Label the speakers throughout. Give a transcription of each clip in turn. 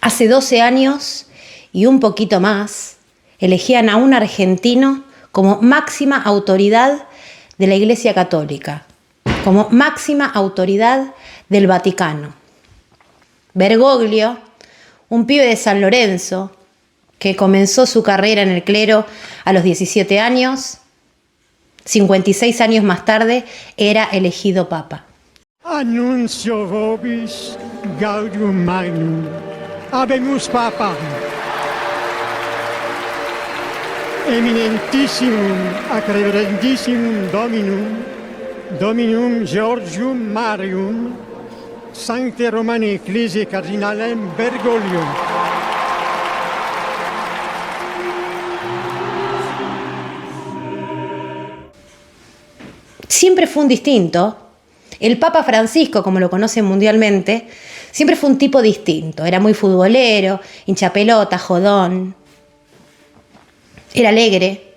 Speaker 1: Hace 12 años y un poquito más, elegían a un argentino como máxima autoridad de la Iglesia Católica, como máxima autoridad del Vaticano. Bergoglio, un pibe de San Lorenzo, que comenzó su carrera en el clero a los 17 años, 56 años más tarde, era elegido papa.
Speaker 2: Annuncio vobis gaudium magnum, habemus papam, eminentissimum ac reverendissimum Dominum Georgium Marium, Sancte Romane Ecclesiae Cardinalem Bergoglio.
Speaker 1: Siempre fue un distinto. El Papa Francisco, como lo conocen mundialmente, siempre fue un tipo distinto. Era muy futbolero, hinchapelota, jodón. Era alegre,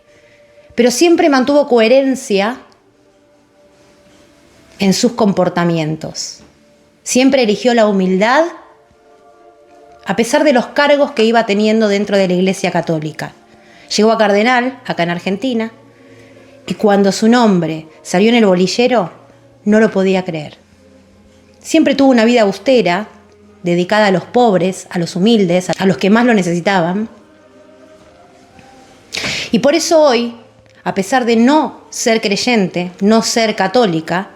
Speaker 1: pero siempre mantuvo coherencia en sus comportamientos. Siempre eligió la humildad a pesar de los cargos que iba teniendo dentro de la Iglesia Católica. Llegó a cardenal, acá en Argentina, y cuando su nombre salió en el bolillero, no lo podía creer. Siempre tuvo una vida austera, dedicada a los pobres, a los humildes, a los que más lo necesitaban. Y por eso hoy, a pesar de no ser creyente, no ser católica,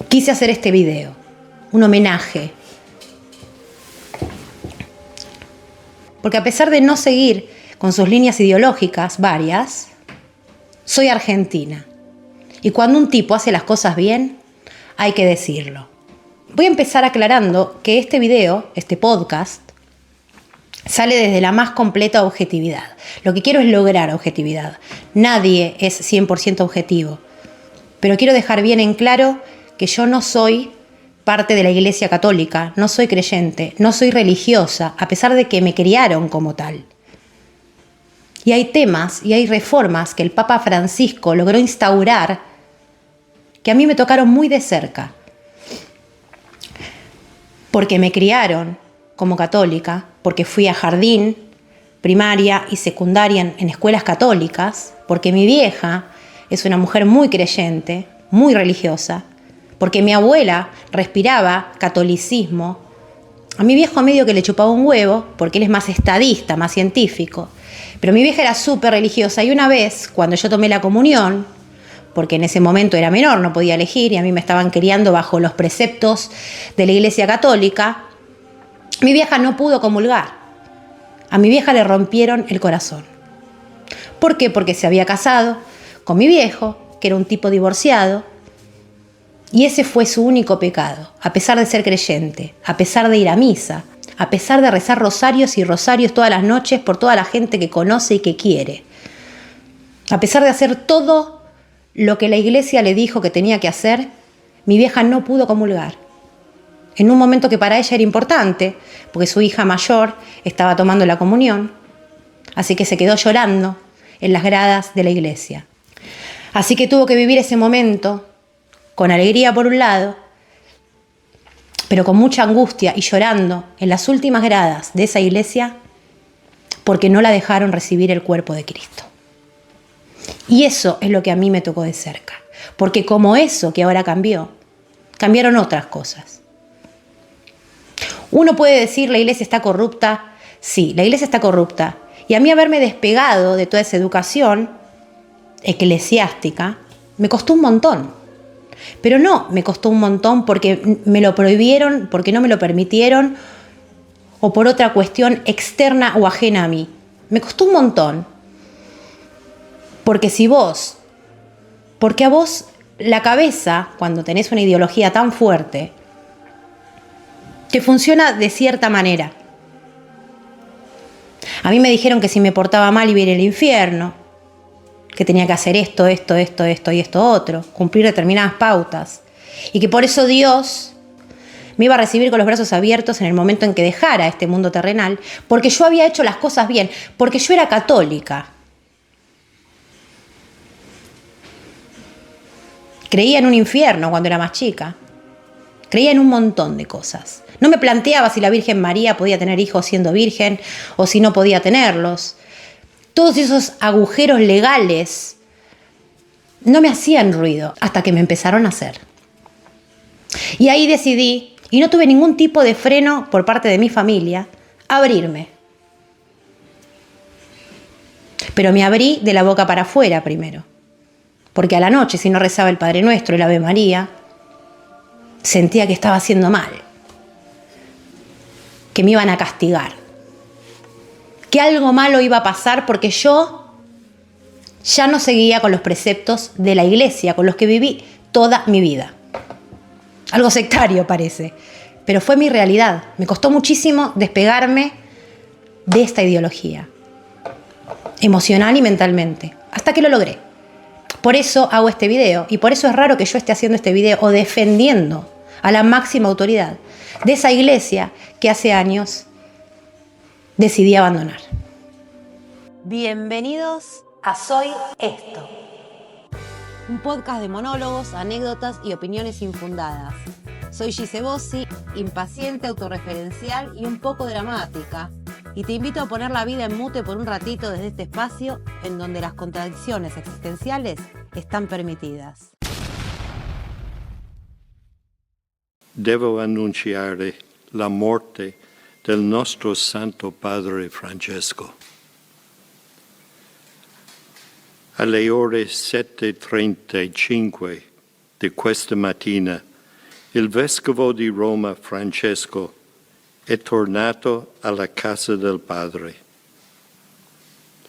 Speaker 1: quise hacer este video, un homenaje. Porque a pesar de no seguir con sus líneas ideológicas varias, soy argentina. Y cuando un tipo hace las cosas bien, hay que decirlo. Voy a empezar aclarando que este video, este podcast, sale desde la más completa objetividad. Lo que quiero es lograr objetividad. Nadie es 100% objetivo. Pero quiero dejar bien en claro que yo no soy parte de la Iglesia Católica, no soy creyente, no soy religiosa, a pesar de que me criaron como tal. Y hay temas y hay reformas que el Papa Francisco logró instaurar que a mí me tocaron muy de cerca. Porque me criaron como católica, porque fui a jardín, primaria y secundaria en escuelas católicas, porque mi vieja es una mujer muy creyente, muy religiosa, porque mi abuela respiraba catolicismo. A mi viejo medio que le chupaba un huevo, porque él es más estadista, más científico. Pero mi vieja era súper religiosa y una vez, cuando yo tomé la comunión, porque en ese momento era menor, no podía elegir y a mí me estaban criando bajo los preceptos de la Iglesia Católica, mi vieja no pudo comulgar. A mi vieja le rompieron el corazón. ¿Por qué? Porque se había casado con mi viejo, que era un tipo divorciado, y ese fue su único pecado, a pesar de ser creyente, a pesar de ir a misa, a pesar de rezar rosarios y rosarios todas las noches por toda la gente que conoce y que quiere, a pesar de hacer todo lo que la iglesia le dijo que tenía que hacer, mi vieja no pudo comulgar. En un momento que para ella era importante, porque su hija mayor estaba tomando la comunión, así que se quedó llorando en las gradas de la iglesia. Así que tuvo que vivir ese momento con alegría por un lado, pero con mucha angustia y llorando en las últimas gradas de esa iglesia porque no la dejaron recibir el cuerpo de Cristo. Y eso es lo que a mí me tocó de cerca, porque como eso que ahora cambió, cambiaron otras cosas. Uno puede decir la iglesia está corrupta. Sí, la iglesia está corrupta. Y a mí haberme despegado de toda esa educación eclesiástica me costó un montón. Pero no me costó un montón porque me lo prohibieron, porque no me lo permitieron o por otra cuestión externa o ajena a mí. Me costó un montón. Porque a vos la cabeza, cuando tenés una ideología tan fuerte, te funciona de cierta manera. A mí me dijeron que si me portaba mal iba a ir al infierno, que tenía que hacer esto y esto otro, cumplir determinadas pautas, y que por eso Dios me iba a recibir con los brazos abiertos en el momento en que dejara este mundo terrenal, porque yo había hecho las cosas bien, porque yo era católica. Creía en un infierno cuando era más chica. Creía en un montón de cosas. No me planteaba si la Virgen María podía tener hijos siendo virgen o si no podía tenerlos. Todos esos agujeros legales no me hacían ruido hasta que me empezaron a hacer. Y ahí decidí, y no tuve ningún tipo de freno por parte de mi familia, abrirme. Pero me abrí de la boca para afuera primero. Porque a la noche, si no rezaba el Padre Nuestro, el Ave María, sentía que estaba haciendo mal. Que me iban a castigar. Que algo malo iba a pasar porque yo ya no seguía con los preceptos de la iglesia, con los que viví toda mi vida. Algo sectario parece, pero fue mi realidad. Me costó muchísimo despegarme de esta ideología, emocional y mentalmente, hasta que lo logré. Por eso hago este video, y por eso es raro que yo esté haciendo este video o defendiendo a la máxima autoridad de esa iglesia que hace años decidí abandonar. Bienvenidos a Soy Esto. Un podcast de monólogos, anécdotas y opiniones infundadas. Soy Gise Bossi, impaciente, autorreferencial y un poco dramática. Y te invito a poner la vida en mute por un ratito desde este espacio en donde las contradicciones existenciales están permitidas.
Speaker 3: Devo annunciare la morte del nostro Santo Padre Francesco. Alle ore 7:35 di questa mattina, il Vescovo di Roma Francesco è tornato alla casa del Padre.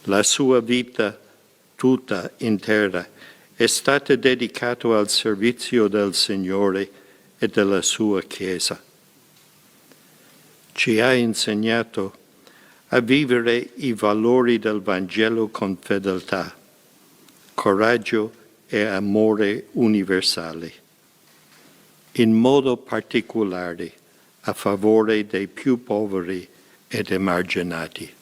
Speaker 3: La sua vita tutta intera è stata dedicata al servizio del Signore e della sua Chiesa. Ci ha insegnato a vivere i valori del Vangelo con fedeltà, coraggio e amore universali, in modo particolare a favore dei più poveri ed emarginati.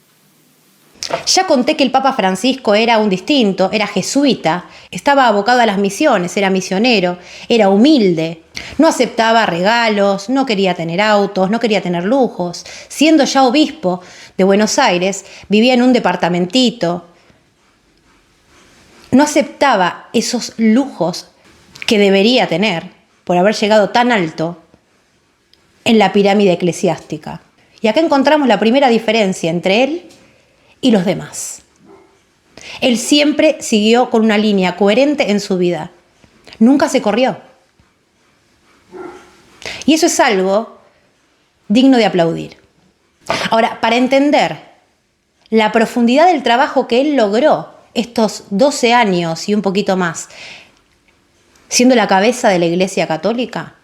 Speaker 1: Ya conté que el Papa Francisco era un distinto, era jesuita, estaba abocado a las misiones, era misionero, era humilde, no aceptaba regalos, no quería tener autos, no quería tener lujos. Siendo ya obispo de Buenos Aires, vivía en un departamentito. No aceptaba esos lujos que debería tener por haber llegado tan alto en la pirámide eclesiástica. Y acá encontramos la primera diferencia entre él y los demás. Él siempre siguió con una línea coherente en su vida. Nunca se corrió. Y eso es algo digno de aplaudir. Ahora, para entender la profundidad del trabajo que él logró estos 12 años y un poquito más, siendo la cabeza de la Iglesia Católica,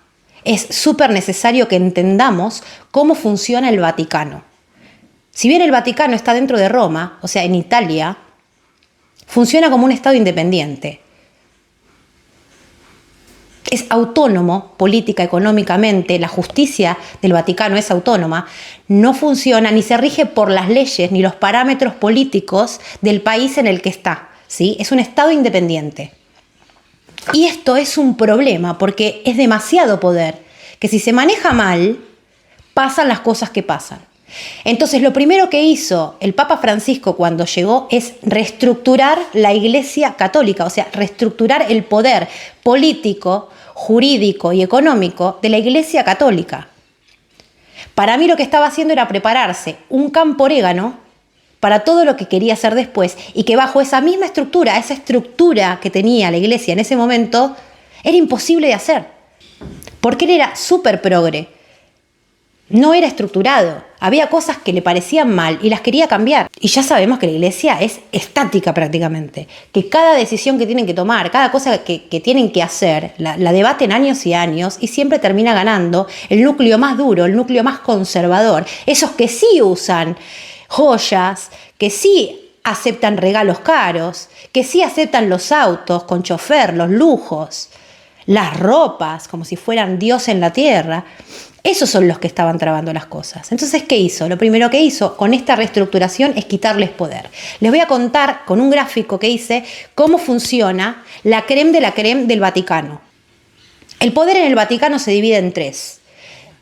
Speaker 1: es súper necesario que entendamos cómo funciona el Vaticano. Si bien el Vaticano está dentro de Roma, o sea, en Italia, funciona como un Estado independiente. Es autónomo política, económicamente, la justicia del Vaticano es autónoma, no funciona ni se rige por las leyes ni los parámetros políticos del país en el que está, ¿sí? Es un Estado independiente. Y esto es un problema porque es demasiado poder, que si se maneja mal, pasan las cosas que pasan. Entonces, lo primero que hizo el Papa Francisco cuando llegó es reestructurar la Iglesia Católica, o sea, reestructurar el poder político, jurídico y económico de la Iglesia Católica. Para mí lo que estaba haciendo era prepararse un campo orégano para todo lo que quería hacer después y que bajo esa misma estructura, esa estructura que tenía la Iglesia en ese momento, era imposible de hacer. Porque él era súper progre. No era estructurado, había cosas que le parecían mal y las quería cambiar. Y ya sabemos que la iglesia es estática prácticamente, que cada decisión que tienen que tomar, cada cosa que tienen que hacer, la debaten años y años y siempre termina ganando el núcleo más duro, el núcleo más conservador, esos que sí usan joyas, que sí aceptan regalos caros, que sí aceptan los autos con chofer, los lujos, las ropas como si fueran Dios en la tierra. Esos son los que estaban trabando las cosas. Entonces, ¿qué hizo? Lo primero que hizo con esta reestructuración es quitarles poder. Les voy a contar con un gráfico que hice cómo funciona la crème de la crème del Vaticano. El poder en el Vaticano se divide en tres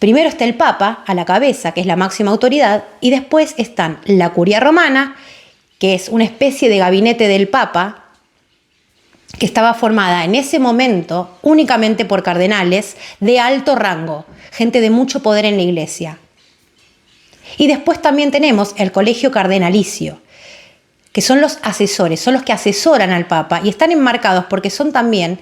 Speaker 1: Primero está el Papa a la cabeza, que es la máxima autoridad, y después están la Curia Romana, que es una especie de gabinete del Papa, que estaba formada en ese momento únicamente por cardenales de alto rango, gente de mucho poder en la Iglesia. Y después también tenemos el Colegio Cardenalicio, que son los asesores, son los que asesoran al Papa y están enmarcados porque son también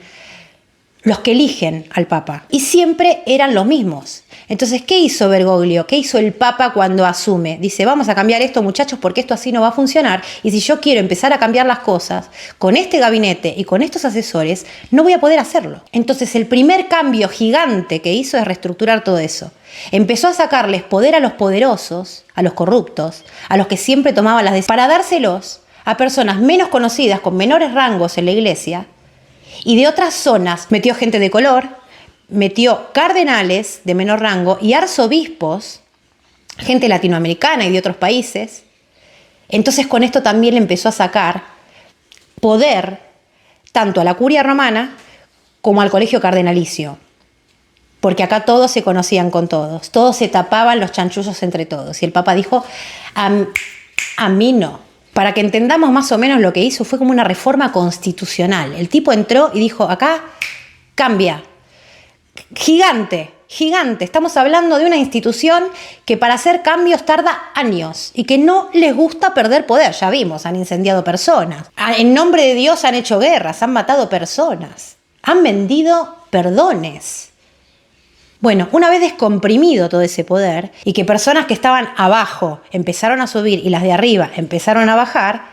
Speaker 1: los que eligen al Papa. Y siempre eran los mismos. Entonces, ¿qué hizo Bergoglio? ¿Qué hizo el Papa cuando asume? Dice, vamos a cambiar esto, muchachos, porque esto así no va a funcionar. Y si yo quiero empezar a cambiar las cosas con este gabinete y con estos asesores, no voy a poder hacerlo. Entonces, el primer cambio gigante que hizo es reestructurar todo eso. Empezó a sacarles poder a los poderosos, a los corruptos, a los que siempre tomaban las decisiones, para dárselos a personas menos conocidas, con menores rangos en la Iglesia, y de otras zonas metió gente de color, metió cardenales de menor rango y arzobispos, gente latinoamericana y de otros países. Entonces con esto también le empezó a sacar poder tanto a la Curia Romana como al Colegio Cardenalicio. Porque acá todos se conocían con todos se tapaban los chanchullos entre todos. Y el Papa dijo, a mí no. Para que entendamos más o menos lo que hizo, fue como una reforma constitucional. El tipo entró y dijo, acá cambia. Gigante. Estamos hablando de una institución que para hacer cambios tarda años y que no les gusta perder poder. Ya vimos, han incendiado personas. En nombre de Dios han hecho guerras, han matado personas. Han vendido perdones. Bueno, una vez descomprimido todo ese poder y que personas que estaban abajo empezaron a subir y las de arriba empezaron a bajar,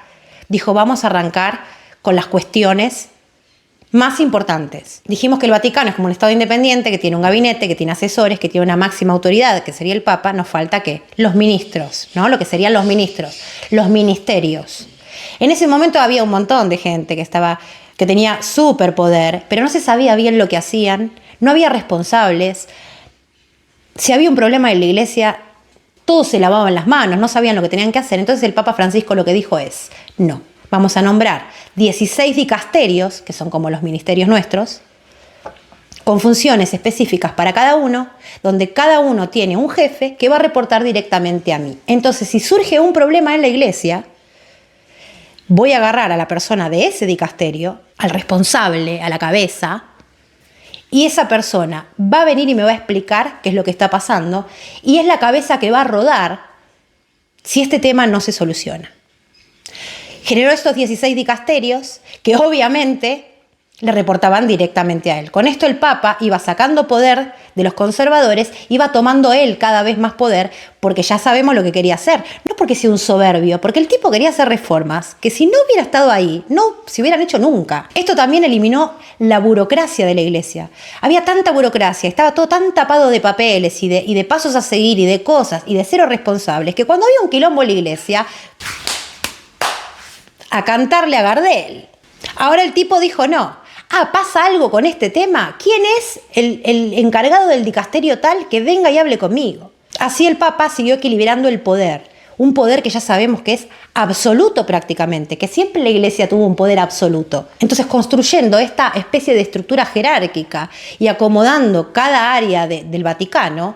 Speaker 1: dijo, vamos a arrancar con las cuestiones más importantes. Dijimos que el Vaticano es como un Estado independiente, que tiene un gabinete, que tiene asesores, que tiene una máxima autoridad, que sería el Papa. Nos falta ¿qué? Los ministros, ¿no? Lo que serían los ministros, los ministerios. En ese momento había un montón de gente que tenía superpoder, pero no se sabía bien lo que hacían, no había responsables. Si había un problema en la Iglesia, todos se lavaban las manos, no sabían lo que tenían que hacer. Entonces el Papa Francisco lo que dijo es, no, vamos a nombrar 16 dicasterios, que son como los ministerios nuestros, con funciones específicas para cada uno, donde cada uno tiene un jefe que va a reportar directamente a mí. Entonces, si surge un problema en la Iglesia, voy a agarrar a la persona de ese dicasterio, al responsable, a la cabeza, y esa persona va a venir y me va a explicar qué es lo que está pasando, y es la cabeza que va a rodar si este tema no se soluciona. Generó estos 16 dicasterios que obviamente le reportaban directamente a él. Con esto el Papa iba sacando poder de los conservadores, iba tomando él cada vez más poder, porque ya sabemos lo que quería hacer. No porque sea un soberbio, porque el tipo quería hacer reformas que si no hubiera estado ahí, no se hubieran hecho nunca. Esto también eliminó la burocracia de la Iglesia. Había tanta burocracia, estaba todo tan tapado de papeles y de pasos a seguir y de cosas y de cero responsables, que cuando había un quilombo en la Iglesia, a cantarle a Gardel. Ahora el tipo dijo no. ¿Pasa algo con este tema? ¿Quién es el encargado del dicasterio tal que venga y hable conmigo? Así el Papa siguió equilibrando el poder. Un poder que ya sabemos que es absoluto prácticamente, que siempre la Iglesia tuvo un poder absoluto. Entonces, construyendo esta especie de estructura jerárquica y acomodando cada área del Vaticano,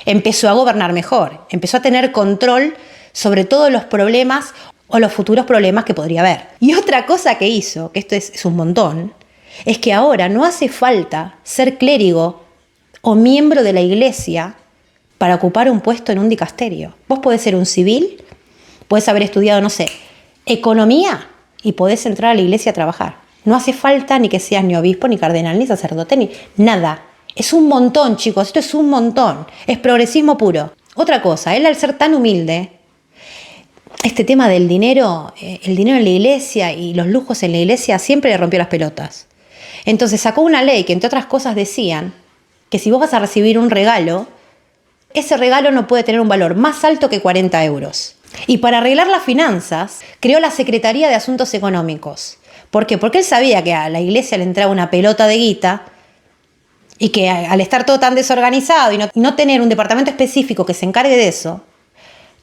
Speaker 1: empezó a gobernar mejor, empezó a tener control sobre todos los problemas o los futuros problemas que podría haber. Y otra cosa que hizo, que esto es un montón, es que ahora no hace falta ser clérigo o miembro de la Iglesia para ocupar un puesto en un dicasterio. Vos podés ser un civil, podés haber estudiado, no sé, economía y podés entrar a la Iglesia a trabajar. No hace falta ni que seas ni obispo, ni cardenal, ni sacerdote, ni nada. Es un montón, chicos, esto es un montón. Es progresismo puro. Otra cosa, él al ser tan humilde, este tema del dinero, el dinero en la Iglesia y los lujos en la Iglesia siempre le rompió las pelotas. Entonces sacó una ley que entre otras cosas decían que si vos vas a recibir un regalo, ese regalo no puede tener un valor más alto que 40 euros. Y para arreglar las finanzas, creó la Secretaría de Asuntos Económicos. ¿Por qué? Porque él sabía que a la Iglesia le entraba una pelota de guita y que al estar todo tan desorganizado y no tener un departamento específico que se encargue de eso,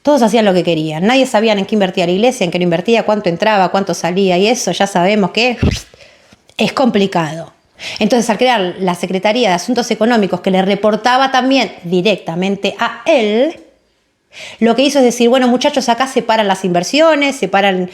Speaker 1: todos hacían lo que querían. Nadie sabía en qué invertía la Iglesia, en qué no invertía, cuánto entraba, cuánto salía, y eso ya sabemos que es complicado. Entonces, al crear la Secretaría de Asuntos Económicos, que le reportaba también directamente a él, lo que hizo es decir, bueno, muchachos, acá separan las inversiones, separan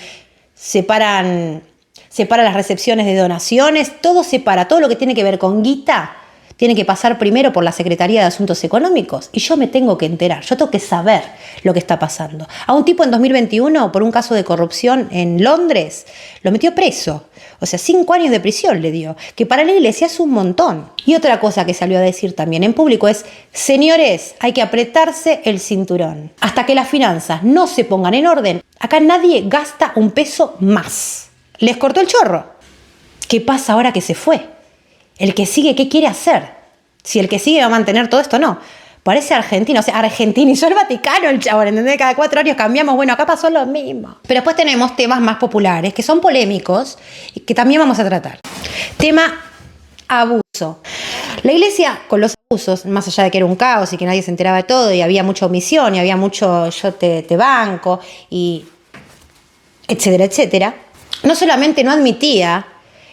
Speaker 1: las recepciones de donaciones, todo separa, todo lo que tiene que ver con guita tiene que pasar primero por la Secretaría de Asuntos Económicos y yo me tengo que enterar, yo tengo que saber lo que está pasando. A un tipo en 2021, por un caso de corrupción en Londres, lo metió preso. O sea, 5 años de prisión le dio, que para la iglesia es un montón. Y otra cosa que salió a decir también en público es, señores, hay que apretarse el cinturón. Hasta que las finanzas no se pongan en orden, acá nadie gasta un peso más. Les cortó el chorro. ¿Qué pasa ahora que se fue? El que sigue, ¿qué quiere hacer? Si el que sigue va a mantener todo esto, no. Parece argentino, o sea, argentinizó el Vaticano el chabón, ¿entendés? Cada 4 años cambiamos, bueno, acá pasó lo mismo. Pero después tenemos temas más populares, que son polémicos, y que también vamos a tratar. Tema abuso. La iglesia, con los abusos, más allá de que era un caos y que nadie se enteraba de todo, y había mucha omisión, y había mucho yo te banco, y etcétera, etcétera, no solamente no admitía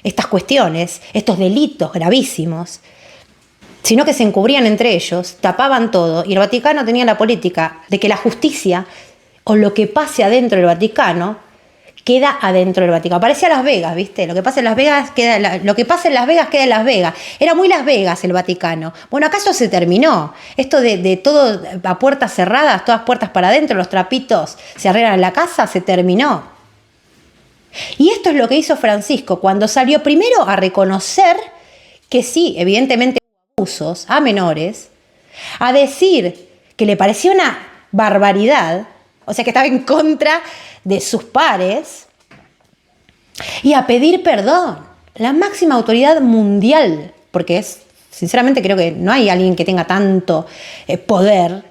Speaker 1: estas cuestiones, estos delitos gravísimos, sino que se encubrían entre ellos, tapaban todo, y el Vaticano tenía la política de que la justicia o lo que pase adentro del Vaticano queda adentro del Vaticano. Parecía Las Vegas, ¿viste? Lo que pasa en Las Vegas queda en Las Vegas. Era muy Las Vegas el Vaticano. Bueno, ¿acaso se terminó? Esto de todo a puertas cerradas, todas puertas para adentro, los trapitos se arreglan en la casa, se terminó. Y esto es lo que hizo Francisco cuando salió primero a reconocer que sí, evidentemente hubo abusos a menores, a decir que le parecía una barbaridad, o sea que estaba en contra de sus pares, y a pedir perdón. La máxima autoridad mundial, porque sinceramente creo que no hay alguien que tenga tanto poder,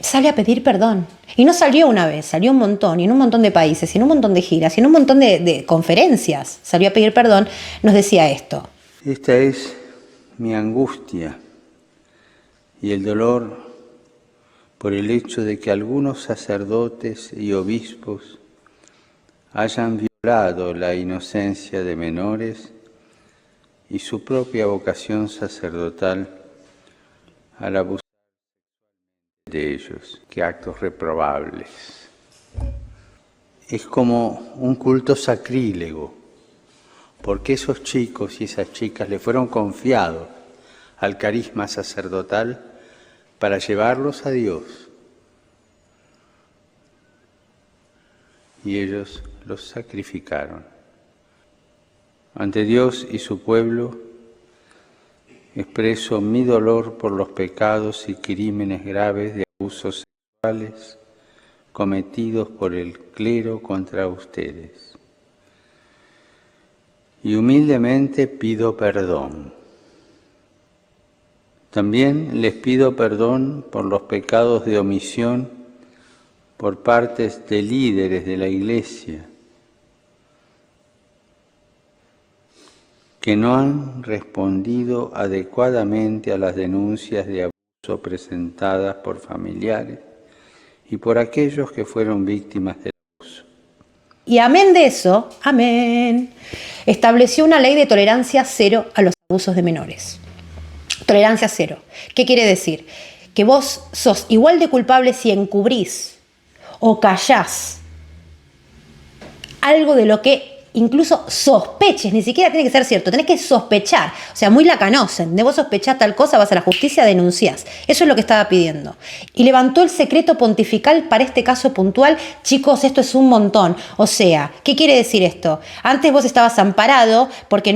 Speaker 1: sale a pedir perdón. Y no salió una vez, salió un montón, y en un montón de países, y en un montón de giras, y en un montón de conferencias. Salió a pedir perdón, nos decía esto.
Speaker 4: Esta es mi angustia y el dolor por el hecho de que algunos sacerdotes y obispos hayan violado la inocencia de menores y su propia vocación sacerdotal al abusar de ellos. Qué actos reprobables. Es como un culto sacrílego, porque esos chicos y esas chicas le fueron confiados al carisma sacerdotal para llevarlos a Dios. Y ellos los sacrificaron. Ante Dios y su pueblo, expreso mi dolor por los pecados y crímenes graves de abusos sexuales cometidos por el clero contra ustedes. Y humildemente pido perdón. También les pido perdón por los pecados de omisión por partes de líderes de la Iglesia que no han respondido adecuadamente a las denuncias de abuso presentadas por familiares y por aquellos que fueron víctimas del abuso.
Speaker 1: Y amén de eso, amén, estableció una ley de tolerancia cero a los abusos de menores. Tolerancia cero. ¿Qué quiere decir? Que vos sos igual de culpable si encubrís o callás algo de lo que incluso sospeches, ni siquiera tiene que ser cierto, tenés que sospechar, o sea, muy lacanosen, de vos sospechás tal cosa, vas a la justicia, denunciás. Eso es lo que estaba pidiendo. Y levantó el secreto pontifical para este caso puntual. Chicos, esto es un montón. O sea, ¿qué quiere decir esto? Antes vos estabas amparado, porque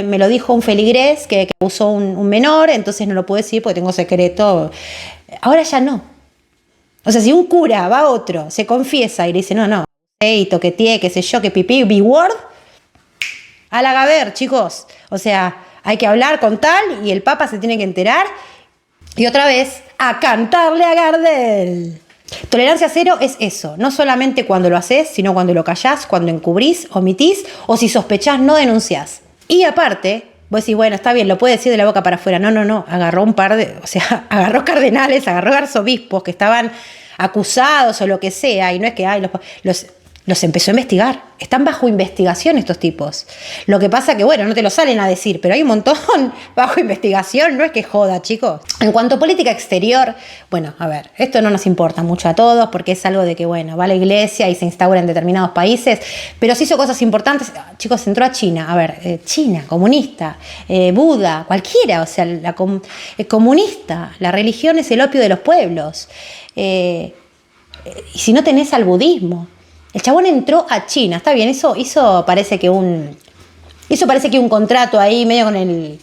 Speaker 1: me lo dijo un feligrés que abusó un menor, entonces no lo puedo decir porque tengo secreto. Ahora ya no. O sea, si un cura va a otro, se confiesa y le dice, no, y toqueteé, qué sé yo, que pipí, B-word, a la gaber, chicos. O sea, hay que hablar con tal y el Papa se tiene que enterar. Y otra vez, a cantarle a Gardel. Tolerancia cero es eso, no solamente cuando lo haces, sino cuando lo callás, cuando encubrís, omitís, o si sospechás, no denunciás. Y aparte, vos decís, bueno, está bien, lo puede decir de la boca para afuera. No, agarró agarró cardenales, agarró arzobispos que estaban acusados o lo que sea, y no es que los empezó a investigar. Están bajo investigación estos tipos. Lo que pasa que, bueno, no te lo salen a decir, pero hay un montón bajo investigación. No es que joda, chicos. En cuanto a política exterior, bueno, a ver, esto no nos importa mucho a todos porque es algo de que, bueno, va a la iglesia y se instaura en determinados países, pero sí hizo cosas importantes. Chicos, entró a China. A ver, China, comunista, Buda, cualquiera. O sea, comunista. La religión es el opio de los pueblos. Y si no tenés al budismo. El chabón entró a China, está bien, hizo parece que un contrato ahí, medio con un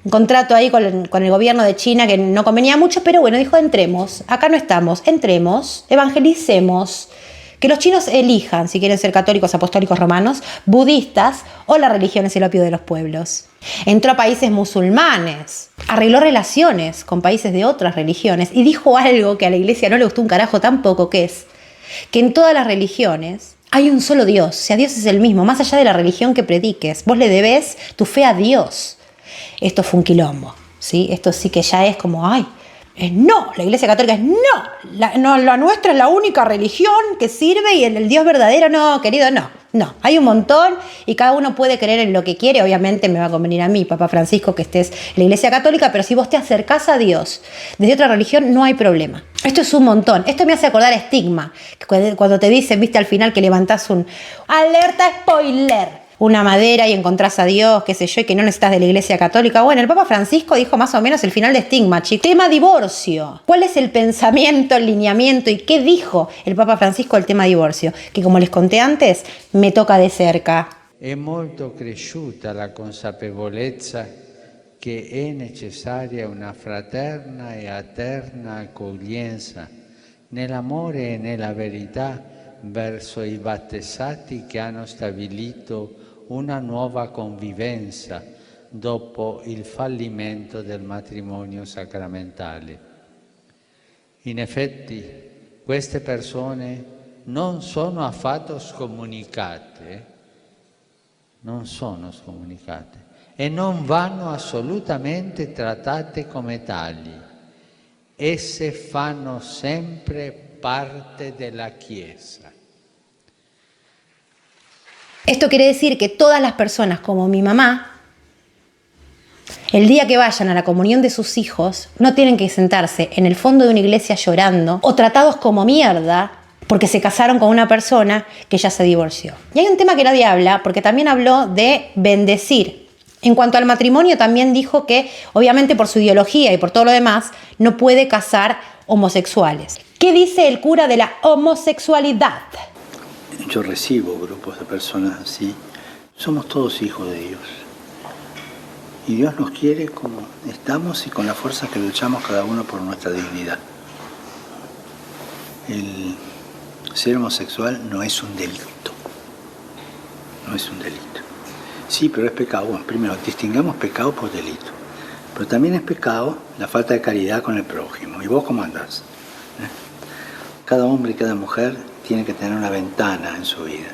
Speaker 1: contrato ahí con el gobierno de China que no convenía mucho, pero bueno, dijo, entremos, acá no estamos, entremos, evangelicemos, que los chinos elijan si quieren ser católicos, apostólicos, romanos, budistas o la religión es el opio de los pueblos. Entró a países musulmanes, arregló relaciones con países de otras religiones y dijo algo que a la iglesia no le gustó un carajo tampoco, que es que en todas las religiones hay un solo Dios, o sea, Dios es el mismo, más allá de la religión que prediques, vos le debés tu fe a Dios. Esto fue un quilombo, ¿sí? Esto sí que ya es como, no, la Iglesia Católica es no, la nuestra es la única religión que sirve y el Dios verdadero, no, querido, no, hay un montón y cada uno puede creer en lo que quiere, obviamente me va a convenir a mí, Papa Francisco, que estés en la Iglesia Católica, pero si vos te acercás a Dios desde otra religión, no hay problema. Esto es un montón, esto me hace acordar a Estigma, cuando te dicen, viste, al final que levantás un alerta spoiler, una madera y encontrás a Dios, qué sé yo, y que no necesitas de la Iglesia Católica. Bueno, el Papa Francisco dijo más o menos el final de Estigma, chicos. Tema divorcio. ¿Cuál es el pensamiento, el lineamiento y qué dijo el Papa Francisco del tema divorcio? Que como les conté antes, me toca de cerca.
Speaker 4: È molto cresciuta la consapevolezza che è necessaria una fraterna e eterna accoglienza nell'amore e nella verità verso i battezzati che hanno stabilito una nuova convivenza dopo il fallimento del matrimonio sacramentale. In effetti, queste persone non sono affatto scomunicate, e non vanno assolutamente trattate come tali. Esse fanno sempre parte della Chiesa.
Speaker 1: Esto quiere decir que todas las personas como mi mamá, el día que vayan a la comunión de sus hijos, no tienen que sentarse en el fondo de una iglesia llorando o tratados como mierda porque se casaron con una persona que ya se divorció. Y hay un tema que nadie habla, porque también habló de bendecir. En cuanto al matrimonio, también dijo que, obviamente por su ideología y por todo lo demás, no puede casar homosexuales. ¿Qué dice el cura de la homosexualidad?
Speaker 4: Yo recibo grupos de personas así. Somos todos hijos de Dios. Y Dios nos quiere como estamos y con la fuerza que luchamos cada uno por nuestra dignidad. El ser homosexual no es un delito. No es un delito. Sí, pero es pecado. Bueno, primero, distingamos pecado por delito. Pero también es pecado la falta de caridad con el prójimo. ¿Y vos cómo andás? Cada hombre y cada mujer tiene que tener una ventana en su vida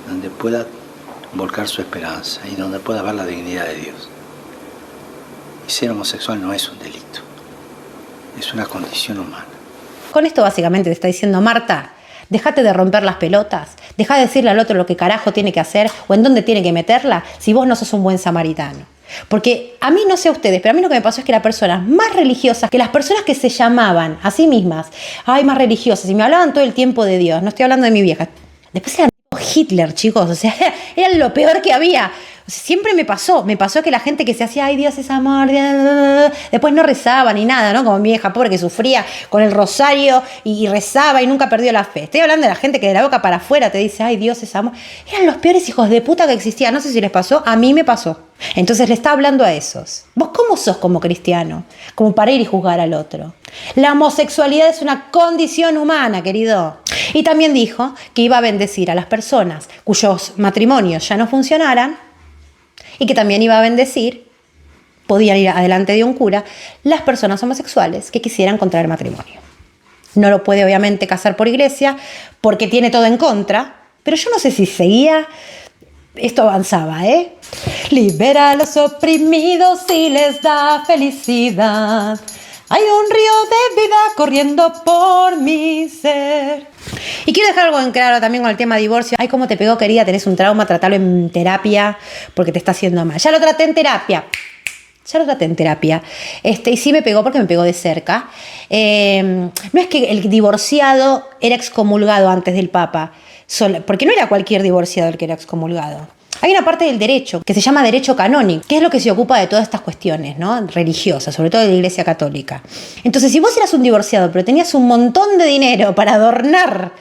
Speaker 4: donde pueda volcar su esperanza y donde pueda ver la dignidad de Dios. Y ser homosexual no es un delito, es una condición humana.
Speaker 1: Con esto básicamente te está diciendo, Marta, déjate de romper las pelotas, deja de decirle al otro lo que carajo tiene que hacer o en dónde tiene que meterla si vos no sos un buen samaritano. Porque a mí, no sé a ustedes, pero a mí lo que me pasó es que las personas más religiosas, que las personas que se llamaban a sí mismas, más religiosas, y me hablaban todo el tiempo de Dios, no estoy hablando de mi vieja, después eran Hitler, chicos, o sea, eran lo peor que había. O sea, siempre me pasó que la gente que se hacía, ay, Dios es amor, después no rezaba ni nada, ¿no? Como mi vieja pobre que sufría con el rosario y rezaba y nunca perdió la fe. Estoy hablando de la gente que de la boca para afuera te dice, ay, Dios es amor. Eran los peores hijos de puta que existían. No sé si les pasó, a mí me pasó. Entonces le está hablando a esos. ¿Vos cómo sos como cristiano? Como para ir y juzgar al otro. La homosexualidad es una condición humana, querido. Y también dijo que iba a bendecir a las personas cuyos matrimonios ya no funcionaran y que también iba a bendecir, podían ir adelante de un cura, las personas homosexuales que quisieran contraer matrimonio. No lo puede obviamente casar por iglesia porque tiene todo en contra, pero yo no sé si seguía, esto avanzaba, Libera a los oprimidos y les da felicidad. Hay un río de vida corriendo por mi ser. Y quiero dejar algo en claro también con el tema divorcio. Ay, cómo te pegó, querida, tenés un trauma, tratalo en terapia porque te está haciendo mal. Ya lo traté en terapia. Y sí me pegó porque me pegó de cerca. No es que el divorciado era excomulgado antes del Papa, porque no era cualquier divorciado el que era excomulgado. Hay una parte del derecho que se llama derecho canónico, que es lo que se ocupa de todas estas cuestiones, ¿no? Religiosas, sobre todo de la Iglesia Católica. Entonces, si vos eras un divorciado, pero tenías un montón de dinero para adornar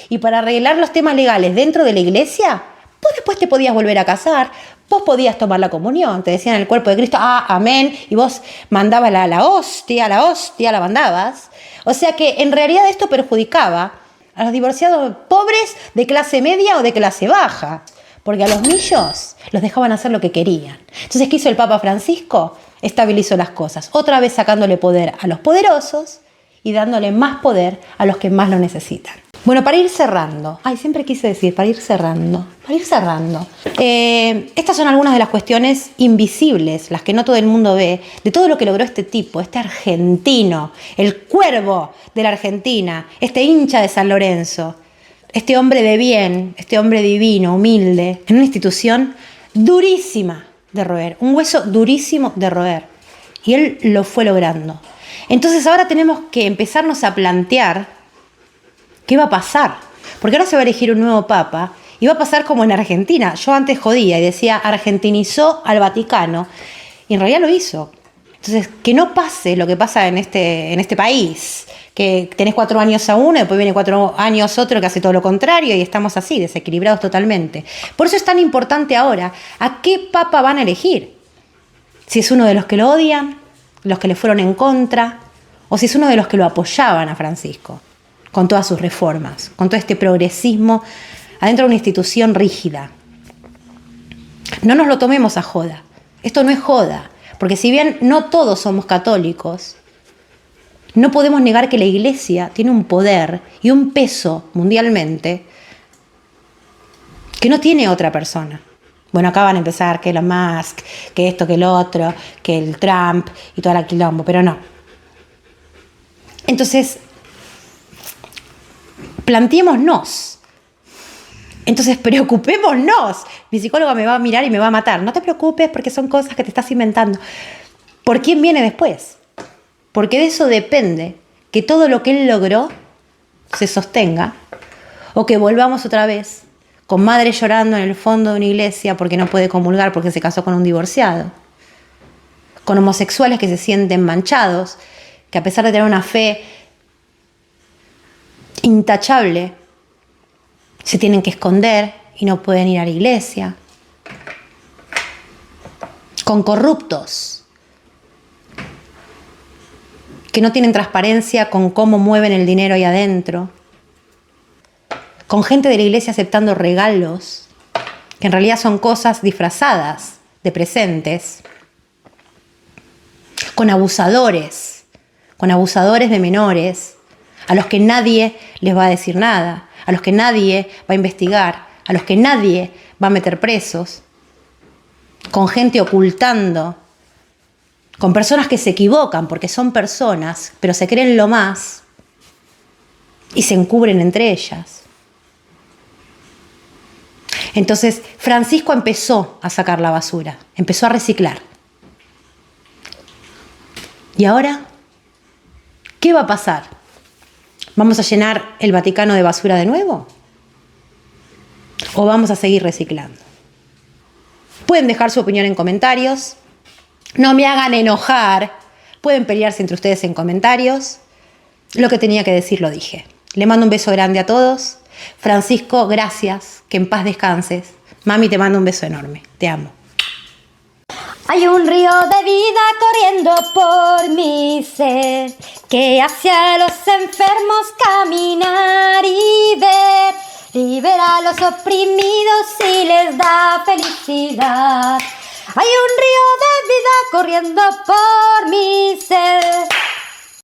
Speaker 1: y para arreglar los temas legales dentro de la Iglesia, vos después te podías volver a casar, vos podías tomar la comunión, te decían el cuerpo de Cristo, amén, y vos mandabas la hostia, la mandabas. O sea que en realidad esto perjudicaba a los divorciados pobres de clase media o de clase baja. Porque a los millos los dejaban hacer lo que querían. Entonces, ¿qué hizo el Papa Francisco? Estabilizó las cosas. Otra vez sacándole poder a los poderosos y dándole más poder a los que más lo necesitan. Bueno, para ir cerrando. Siempre quise decir, para ir cerrando. Estas son algunas de las cuestiones invisibles, las que no todo el mundo ve, de todo lo que logró este tipo, este argentino, el cuervo de la Argentina, este hincha de San Lorenzo. Este hombre de bien, este hombre divino, humilde, en una institución durísima de roer, un hueso durísimo de roer. Y él lo fue logrando. Entonces ahora tenemos que empezarnos a plantear qué va a pasar. Porque ahora se va a elegir un nuevo papa y va a pasar como en Argentina. Yo antes jodía y decía argentinizó al Vaticano y en realidad lo hizo. Entonces, que no pase lo que pasa en este país, que tenés 4 años a uno, después viene 4 años otro que hace todo lo contrario y estamos así, desequilibrados totalmente. Por eso es tan importante ahora a qué papa van a elegir. Si es uno de los que lo odian, los que le fueron en contra, o si es uno de los que lo apoyaban a Francisco, con todas sus reformas, con todo este progresismo adentro de una institución rígida. No nos lo tomemos a joda. Esto no es joda. Porque si bien no todos somos católicos, no podemos negar que la Iglesia tiene un poder y un peso mundialmente que no tiene otra persona. Bueno, acá van a empezar que Elon Musk, que esto, que el otro, que el Trump y toda la quilombo, pero no. Entonces, planteémonos. Entonces, preocupémonos. Mi psicóloga me va a mirar y me va a matar. No te preocupes porque son cosas que te estás inventando. ¿Por quién viene después? Porque de eso depende que todo lo que él logró se sostenga o que volvamos otra vez con madre llorando en el fondo de una iglesia porque no puede comulgar porque se casó con un divorciado. Con homosexuales que se sienten manchados, que a pesar de tener una fe intachable, se tienen que esconder y no pueden ir a la iglesia. Con corruptos que no tienen transparencia con cómo mueven el dinero ahí adentro. Con gente de la iglesia aceptando regalos que en realidad son cosas disfrazadas de presentes. Con abusadores de menores, a los que nadie les va a decir nada, a los que nadie va a investigar, a los que nadie va a meter presos, con gente ocultando, con personas que se equivocan porque son personas, pero se creen lo más y se encubren entre ellas. Entonces, Francisco empezó a sacar la basura, empezó a reciclar. ¿Y ahora? ¿Qué va a pasar? ¿Vamos a llenar el Vaticano de basura de nuevo? ¿O vamos a seguir reciclando? Pueden dejar su opinión en comentarios. No me hagan enojar. Pueden pelearse entre ustedes en comentarios. Lo que tenía que decir lo dije. Le mando un beso grande a todos. Francisco, gracias. Que en paz descanses. Mami, te mando un beso enorme. Te amo.
Speaker 5: Hay un río de vida corriendo por mi ser, que hace a los enfermos caminar y ver, libera a los oprimidos y les da felicidad. Hay un río de vida corriendo por mi ser.